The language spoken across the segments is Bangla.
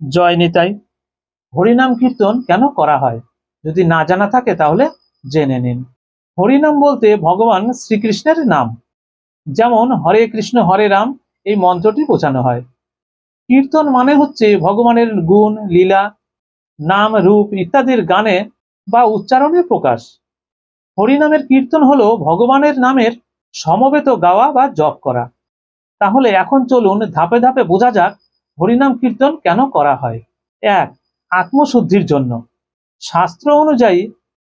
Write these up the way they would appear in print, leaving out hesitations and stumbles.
জয় নিতাই। হরিনাম কীর্তন কেন করা হয়? যদি না জানা থাকে তাহলে জেনে নিন। হরিনাম বলতে ভগবান শ্রীকৃষ্ণের নাম, যেমন হরে কৃষ্ণ হরে রাম এই মন্ত্রটি বোঝানো হয়। কীর্তন মানে হচ্ছে ভগবানের গুণ, লীলা, নাম, রূপ ইত্যাদির গানে বা উচ্চারণে প্রকাশ। হরিনামের কীর্তন হলো ভগবানের নামের সমবেত গাওয়া বা জপ করা। তাহলে এখন চলুন ধাপে ধাপে বোঝা যাক হরিনাম কীর্তন কেন করা হয়। ১. আত্মশুদ্ধির জন্য। শাস্ত্র অনুযায়ী,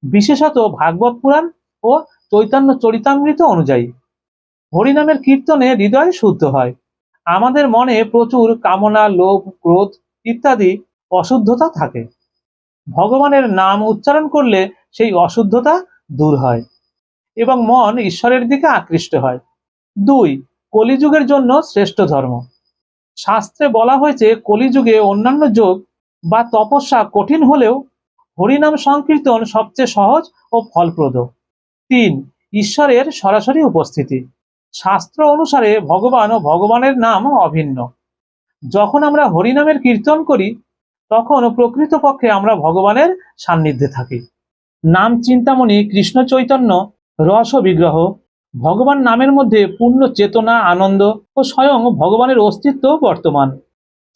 বিশেষত ভাগবত পুরাণ ও চৈতন্য চরিতামৃত অনুযায়ী, হরিনামের কীর্তনে হৃদয় শুদ্ধ হয়। আমাদের মনে প্রচুর কামনা, লোভ, ক্রোধ ইত্যাদি অশুদ্ধতা থাকে। ভগবানের নাম উচ্চারণ করলে সেই অশুদ্ধতা দূর হয় এবং মন ঈশ্বরের দিকে আকৃষ্ট হয়। ২. কলিযুগের জন্য শ্রেষ্ঠ ধর্ম। শাস্ত্রে বলা হয়েছে কলিযুগে অন্যান্য যোগ বা তপস্যা কঠিন হলেও হরিনাম সংকীর্তন সবচেয়ে সহজ ও ফলপ্রদ। ৩. ঈশ্বরের সরাসরি উপস্থিতি। শাস্ত্র অনুসারে ভগবান ও ভগবানের নাম অভিন্ন। যখন আমরা হরিনামের কীর্তন করি তখন প্রকৃতপক্ষে আমরা ভগবানের সান্নিধ্যে থাকি। নাম চিন্তামণি কৃষ্ণ চৈতন্য রস বিগ্রহ। ভগবান নামের মধ্যে পূর্ণ চেতনা, আনন্দ ও স্বয়ং ভগবানের অস্তিত্ব বর্তমান।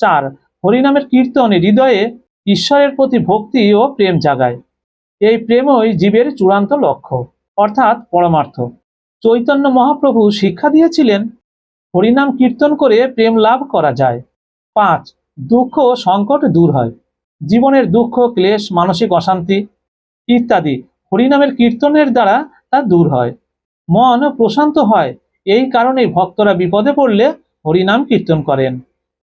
৪. হরিনামের কীর্তন হৃদয়ে ঈশ্বরের প্রতি ভক্তি ও প্রেম জাগায়। এই প্রেমই জীবের চূড়ান্ত লক্ষ্য, অর্থাৎ পরমার্থ। চৈতন্য মহাপ্রভু শিক্ষা দিয়েছিলেন হরিনাম কীর্তন করে প্রেম লাভ করা যায়। ৫. দুঃখ ও সংকট দূর হয়। জীবনের দুঃখ, ক্লেশ, মানসিক অশান্তি ইত্যাদি হরিনামের কীর্তনের দ্বারা তা দূর হয়। মন প্রশান্ত হয়। এই কারণে ভক্তরা বিপদে পড়লে হরিনাম কীর্তন করেন।